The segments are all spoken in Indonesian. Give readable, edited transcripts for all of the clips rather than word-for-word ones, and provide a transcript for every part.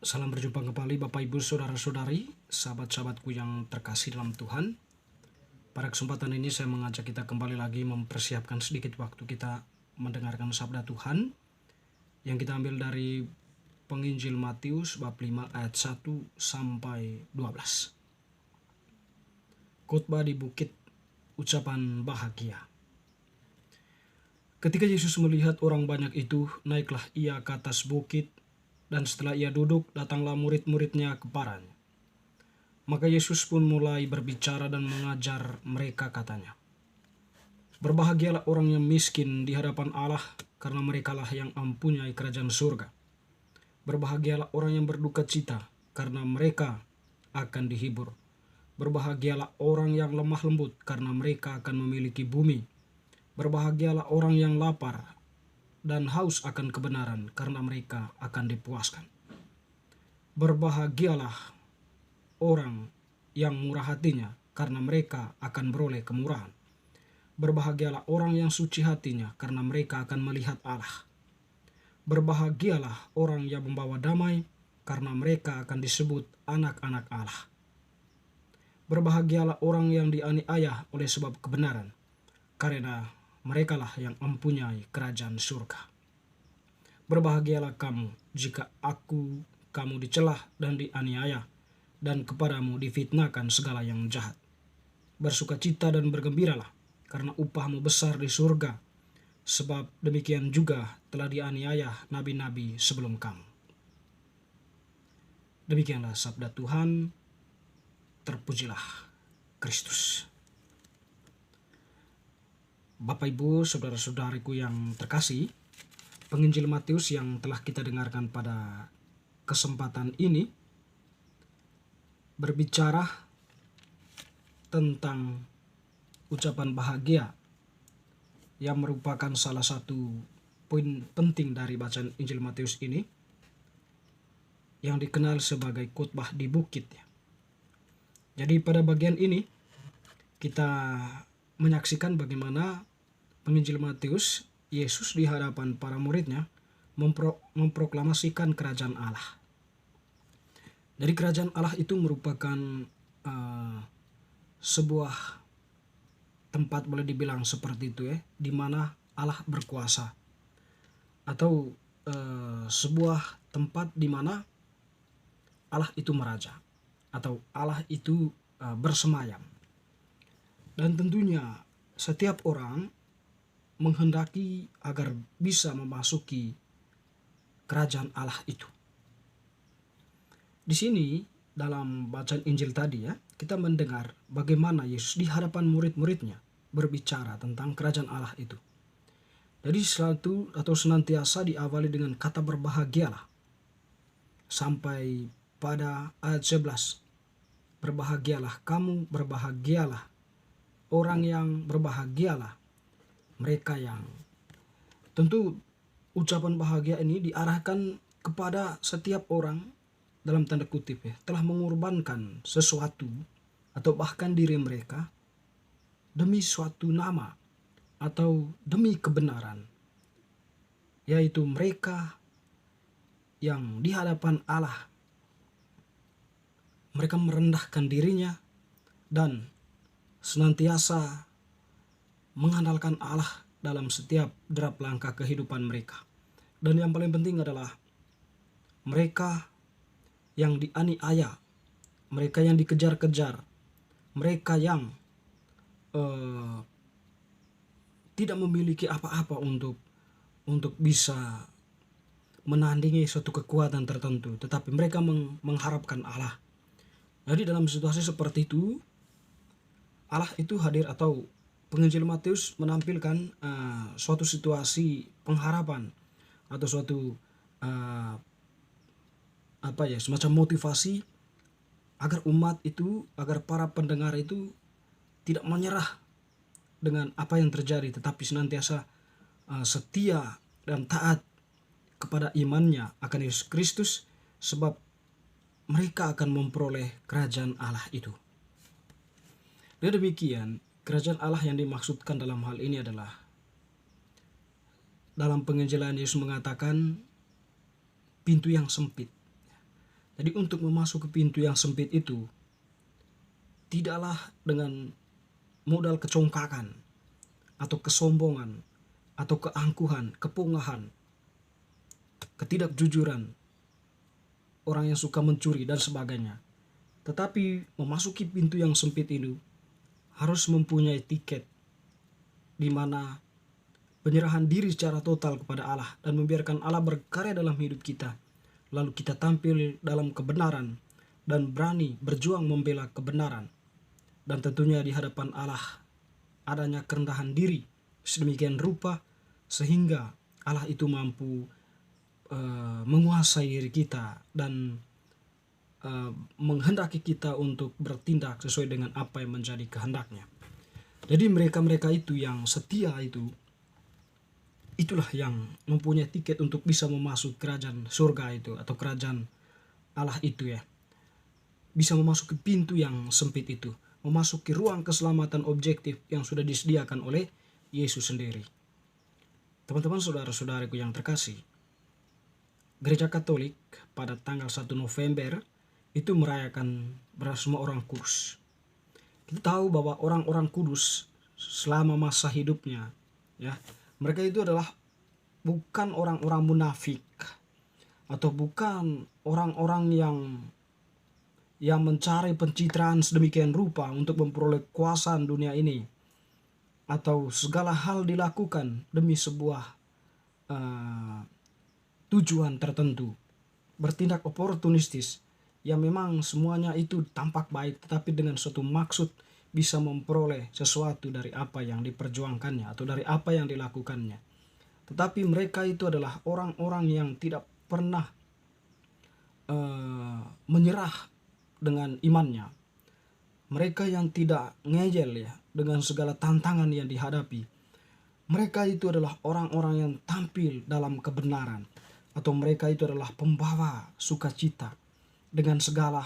Salam berjumpa kembali Bapak Ibu Saudara-saudari, sahabat-sahabatku yang terkasih dalam Tuhan. Pada kesempatan ini saya mengajak kita kembali lagi mempersiapkan sedikit waktu kita mendengarkan sabda Tuhan yang kita ambil dari Penginjil Matius bab 5 ayat 1 sampai 12. Khotbah di bukit, ucapan bahagia. Ketika Yesus melihat orang banyak itu, naiklah ia ke atas bukit, dan setelah ia duduk, datanglah murid-muridnya kepadanya. Maka Yesus pun mulai berbicara dan mengajar mereka, katanya, "Berbahagialah orang yang miskin di hadapan Allah, karena merekalah yang mempunyai kerajaan surga. Berbahagialah orang yang berduka cita, karena mereka akan dihibur. Berbahagialah orang yang lemah lembut, karena mereka akan memiliki bumi. Berbahagialah orang yang lapar dan haus akan kebenaran, karena mereka akan dipuaskan. Berbahagialah orang yang murah hatinya, karena mereka akan beroleh kemurahan. Berbahagialah orang yang suci hatinya, karena mereka akan melihat Allah. Berbahagialah orang yang membawa damai, karena mereka akan disebut anak-anak Allah. Berbahagialah orang yang dianiaya oleh sebab kebenaran, karena merekalah yang mempunyai kerajaan surga. Berbahagialah kamu jika kamu dicelah dan dianiaya, dan kepadamu difitnahkan segala yang jahat. Bersukacita dan bergembiralah, karena upahmu besar di surga, sebab demikian juga telah dianiaya nabi-nabi sebelum kamu." Demikianlah sabda Tuhan. Terpujilah Kristus. Bapak Ibu Saudara-saudariku yang terkasih, Penginjil Matius yang telah kita dengarkan pada kesempatan ini berbicara tentang ucapan bahagia yang merupakan salah satu poin penting dari bacaan Injil Matius ini, yang dikenal sebagai khotbah di bukit. Jadi pada bagian ini kita menyaksikan bagaimana Penginjil Matius, Yesus di hadapan para muridnya memproklamasikan kerajaan Allah. Jadi kerajaan Allah itu merupakan sebuah tempat, boleh dibilang seperti itu di mana Allah berkuasa, atau sebuah tempat di mana Allah itu meraja, atau Allah itu bersemayam. Dan tentunya setiap orang menghendaki agar bisa memasuki kerajaan Allah itu. Di sini dalam bacaan Injil tadi kita mendengar bagaimana Yesus di hadapan murid-muridnya berbicara tentang kerajaan Allah itu. Jadi selalu atau senantiasa diawali dengan kata berbahagialah, sampai pada ayat 11. Berbahagialah kamu, berbahagialah orang yang berbahagialah mereka yang. Tentu ucapan bahagia ini diarahkan kepada setiap orang, dalam tanda kutip telah mengorbankan sesuatu atau bahkan diri mereka demi suatu nama atau demi kebenaran, yaitu mereka yang di hadapan Allah mereka merendahkan dirinya dan senantiasa mengandalkan Allah dalam setiap derap langkah kehidupan mereka. Dan yang paling penting adalah mereka yang dianiaya, mereka yang dikejar-kejar, mereka yang tidak memiliki apa-apa untuk bisa menandingi suatu kekuatan tertentu, tetapi mereka mengharapkan Allah. Jadi dalam situasi seperti itu, Allah itu hadir, atau Penginjil Matius menampilkan suatu situasi pengharapan atau suatu semacam motivasi agar umat itu, agar para pendengar itu tidak menyerah dengan apa yang terjadi, tetapi senantiasa setia dan taat kepada imannya akan Yesus Kristus, sebab mereka akan memperoleh kerajaan Allah itu. Dan demikian, kerajaan Allah yang dimaksudkan dalam hal ini adalah, dalam penginjilan Yesus mengatakan, pintu yang sempit. Jadi untuk memasuki pintu yang sempit itu, tidaklah dengan modal kecongkakan atau kesombongan atau keangkuhan, kepungahan, ketidakjujuran, orang yang suka mencuri dan sebagainya. Tetapi memasuki pintu yang sempit itu harus mempunyai tiket, di mana penyerahan diri secara total kepada Allah dan membiarkan Allah berkarya dalam hidup kita. Lalu kita tampil dalam kebenaran dan berani berjuang membela kebenaran. Dan tentunya di hadapan Allah adanya kerendahan diri sedemikian rupa sehingga Allah itu mampu menguasai diri kita dan menghendaki kita untuk bertindak sesuai dengan apa yang menjadi kehendaknya. Jadi mereka-mereka itu yang setia itu, itulah yang mempunyai tiket untuk bisa memasuki kerajaan surga itu atau kerajaan Allah itu ya. Bisa memasuki pintu yang sempit itu, memasuki ruang keselamatan objektif yang sudah disediakan oleh Yesus sendiri. Teman-teman saudara-saudariku yang terkasih, Gereja Katolik pada tanggal 1 November itu merayakan semua orang kudus. Kita tahu bahwa orang-orang kudus selama masa hidupnya ya, mereka itu adalah bukan orang-orang munafik atau bukan orang-orang yang mencari pencitraan sedemikian rupa untuk memperoleh kekuasaan dunia ini, atau segala hal dilakukan demi sebuah tujuan tertentu, bertindak oportunistis yang memang semuanya itu tampak baik tetapi dengan suatu maksud bisa memperoleh sesuatu dari apa yang diperjuangkannya atau dari apa yang dilakukannya. Tetapi mereka itu adalah orang-orang yang tidak pernah menyerah dengan imannya. Mereka yang tidak ngeyel ya dengan segala tantangan yang dihadapi. Mereka itu adalah orang-orang yang tampil dalam kebenaran, atau mereka itu adalah pembawa sukacita dengan segala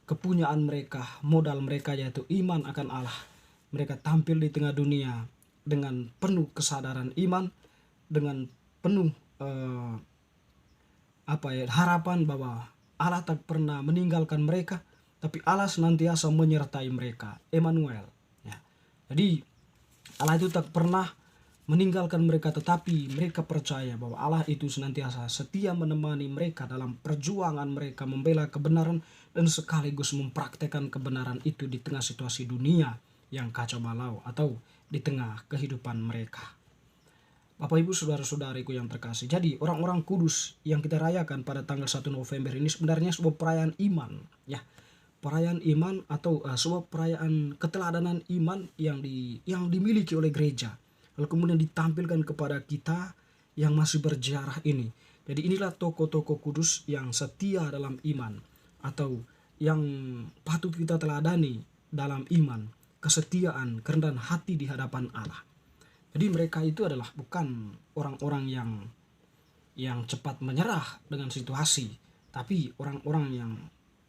kepunyaan mereka, modal mereka yaitu iman akan Allah. Mereka tampil di tengah dunia dengan penuh kesadaran iman, dengan penuh harapan bahwa Allah tak pernah meninggalkan mereka, tapi Allah senantiasa menyertai mereka. Emmanuel ya. Jadi Allah itu tak pernah meninggalkan mereka, tetapi mereka percaya bahwa Allah itu senantiasa setia menemani mereka dalam perjuangan mereka membela kebenaran dan sekaligus mempraktekkan kebenaran itu di tengah situasi dunia yang kacau balau atau di tengah kehidupan mereka. Bapak Ibu saudara-saudariku yang terkasih, jadi orang-orang kudus yang kita rayakan pada tanggal 1 November ini sebenarnya sebuah perayaan iman ya. Perayaan iman atau sebuah perayaan keteladanan iman yang dimiliki oleh gereja, lalu kemudian ditampilkan kepada kita yang masih berjarah ini. Jadi inilah tokoh-tokoh kudus yang setia dalam iman, atau yang patut kita teladani dalam iman, kesetiaan, kerendahan hati di hadapan Allah. Jadi mereka itu adalah bukan orang-orang yang cepat menyerah dengan situasi, tapi orang-orang yang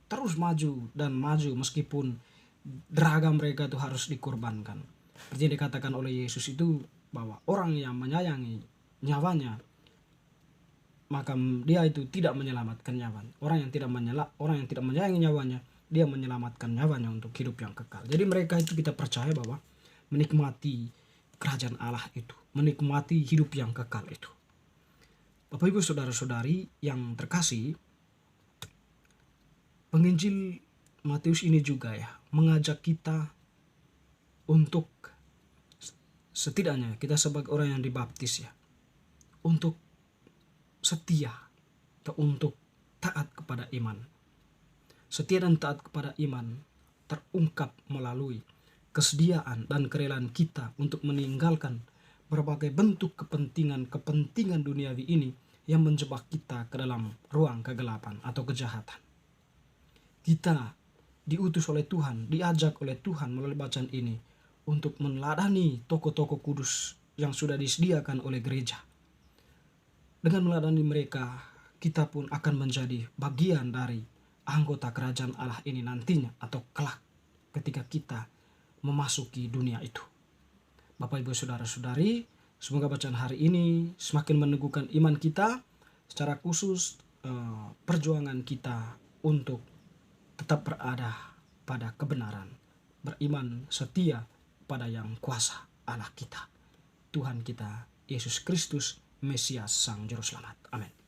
terus maju dan maju meskipun draga mereka itu harus dikorbankan. Seperti yang dikatakan oleh Yesus itu, bahwa orang yang menyayangi nyawanya maka dia itu tidak menyelamatkan nyawanya. Orang yang tidak menyayangi nyawanya, dia menyelamatkan nyawanya untuk hidup yang kekal. Jadi mereka itu kita percaya bahwa menikmati kerajaan Allah itu, menikmati hidup yang kekal itu. Bapak Ibu saudara-saudari yang terkasih, penginjil Matius ini juga ya mengajak kita untuk setidaknya kita sebagai orang yang dibaptis ya, untuk setia atau untuk taat kepada iman. Setia dan taat kepada iman terungkap melalui kesediaan dan kerelaan kita untuk meninggalkan berbagai bentuk kepentingan duniawi ini yang menjebak kita ke dalam ruang kegelapan atau kejahatan. Kita diutus oleh Tuhan, diajak oleh Tuhan melalui bacaan ini untuk meneladani tokoh-tokoh kudus yang sudah disediakan oleh gereja. Dengan meneladani mereka, kita pun akan menjadi bagian dari anggota kerajaan Allah ini nantinya atau kelak ketika kita memasuki dunia itu. Bapak Ibu saudara-saudari, semoga bacaan hari ini semakin meneguhkan iman kita, secara khusus perjuangan kita untuk tetap berada pada kebenaran, beriman setia pada yang kuasa Allah kita, Tuhan kita Yesus Kristus, Mesias Sang Juru Selamat. Amin.